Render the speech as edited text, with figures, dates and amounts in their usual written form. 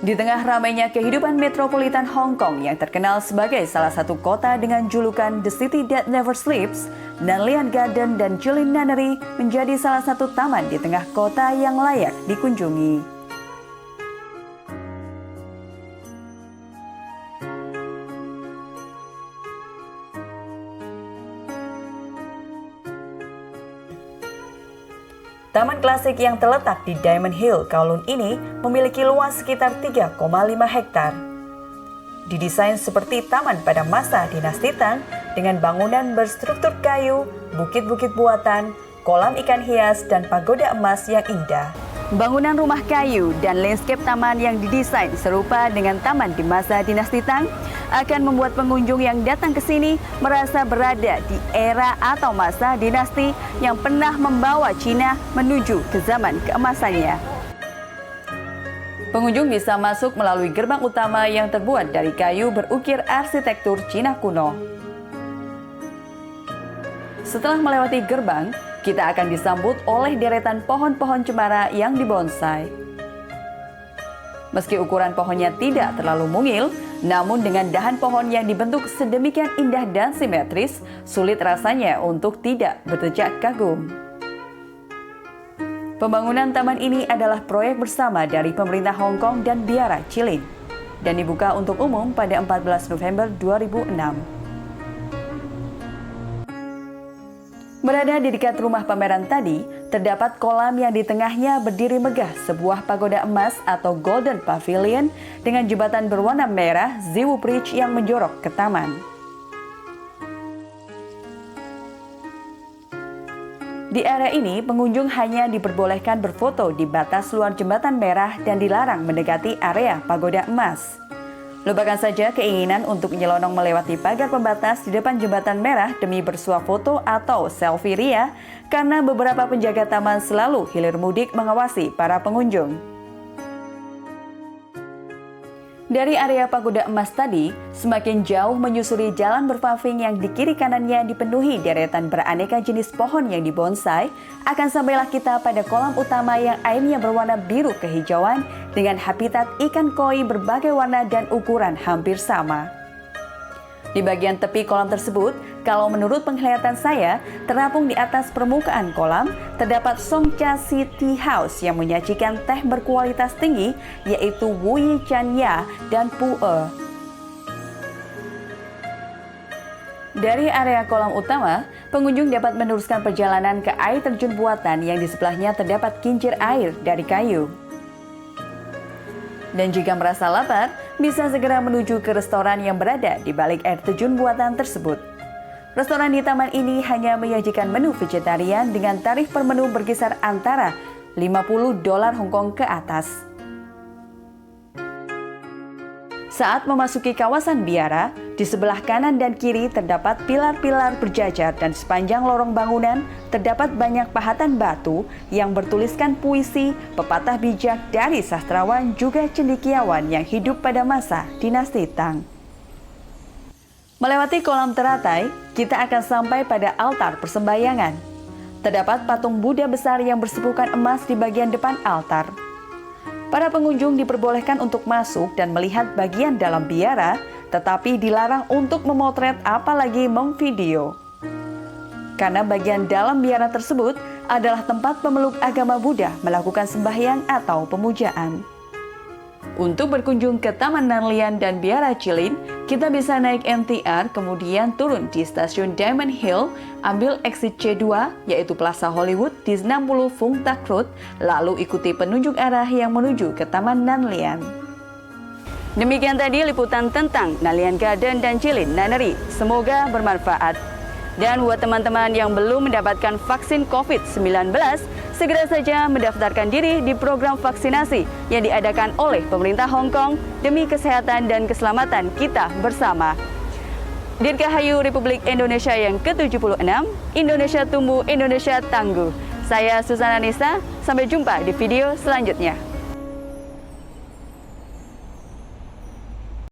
Di tengah ramainya kehidupan metropolitan Hong Kong yang terkenal sebagai salah satu kota dengan julukan The City That Never Sleeps, Nanlian Garden dan Jilin Nunnery menjadi salah satu taman di tengah kota yang layak dikunjungi. Taman klasik yang terletak di Diamond Hill, Kowloon ini memiliki luas sekitar 3,5 hektar. Didesain seperti taman pada masa dinasti Tang dengan bangunan berstruktur kayu, bukit-bukit buatan, kolam ikan hias, dan pagoda emas yang indah. Bangunan rumah kayu dan landscape taman yang didesain serupa dengan taman di masa dinasti Tang akan membuat pengunjung yang datang ke sini merasa berada di era atau masa dinasti yang pernah membawa Cina menuju ke zaman keemasannya. Pengunjung bisa masuk melalui gerbang utama yang terbuat dari kayu berukir arsitektur Cina kuno. Setelah melewati gerbang, kita akan disambut oleh deretan pohon-pohon cemara yang dibonsai. Meski ukuran pohonnya tidak terlalu mungil, namun dengan dahan pohon yang dibentuk sedemikian indah dan simetris, sulit rasanya untuk tidak berdecak kagum. Pembangunan taman ini adalah proyek bersama dari pemerintah Hong Kong dan Biara Jilin, dan dibuka untuk umum pada 14 November 2006. Berada di dekat rumah pameran tadi, terdapat kolam yang di tengahnya berdiri megah sebuah pagoda emas atau Golden Pavilion dengan jembatan berwarna merah Ziwu Bridge yang menjorok ke taman. Di area ini, pengunjung hanya diperbolehkan berfoto di batas luar jembatan merah dan dilarang mendekati area pagoda emas. Lupakan saja keinginan untuk menyelonong melewati pagar pembatas di depan jembatan merah demi bersuah foto atau selfie ria, karena beberapa penjaga taman selalu hilir mudik mengawasi para pengunjung. Dari area pagoda emas tadi, semakin jauh menyusuri jalan berpaving yang di kiri kanannya dipenuhi deretan beraneka jenis pohon yang dibonsai, akan sampailah kita pada kolam utama yang airnya berwarna biru kehijauan dengan habitat ikan koi berbagai warna dan ukuran hampir sama. Di bagian tepi kolam tersebut, kalau menurut penglihatan saya, terapung di atas permukaan kolam, terdapat Songcha City House yang menyajikan teh berkualitas tinggi, yaitu Wuyi Chan Ya dan Pu'e. Dari area kolam utama, pengunjung dapat meneruskan perjalanan ke air terjun buatan yang di sebelahnya terdapat kincir air dari kayu. Dan jika merasa lapar, bisa segera menuju ke restoran yang berada di balik air terjun buatan tersebut. Restoran di taman ini hanya menyajikan menu vegetarian dengan tarif per menu berkisar antara $50 Hong Kong ke atas. Saat memasuki kawasan biara, di sebelah kanan dan kiri terdapat pilar-pilar berjajar dan sepanjang lorong bangunan terdapat banyak pahatan batu yang bertuliskan puisi, pepatah bijak dari sastrawan juga cendekiawan yang hidup pada masa dinasti Tang. Melewati kolam teratai, kita akan sampai pada altar persembahyangan. Terdapat patung Buddha besar yang bersepukan emas di bagian depan altar. Para pengunjung diperbolehkan untuk masuk dan melihat bagian dalam biara, tetapi dilarang untuk memotret apalagi memvideo. Karena bagian dalam biara tersebut adalah tempat pemeluk agama Buddha melakukan sembahyang atau pemujaan. Untuk berkunjung ke Taman Nanlian dan Biara Jilin, kita bisa naik MTR kemudian turun di stasiun Diamond Hill, ambil exit C2 yaitu Plaza Hollywood di 60 Fung Tak Road, lalu ikuti penunjuk arah yang menuju ke Taman Nanlian. Demikian tadi liputan tentang Nanlian Garden dan Jilin Nunnery. Semoga bermanfaat. Dan buat teman-teman yang belum mendapatkan vaksin COVID-19, segera saja mendaftarkan diri di program vaksinasi yang diadakan oleh pemerintah Hong Kong demi kesehatan dan keselamatan kita bersama. Dirgahayu Republik Indonesia yang ke-76, Indonesia tumbuh, Indonesia tangguh. Saya Susana Nisa, sampai jumpa di video selanjutnya.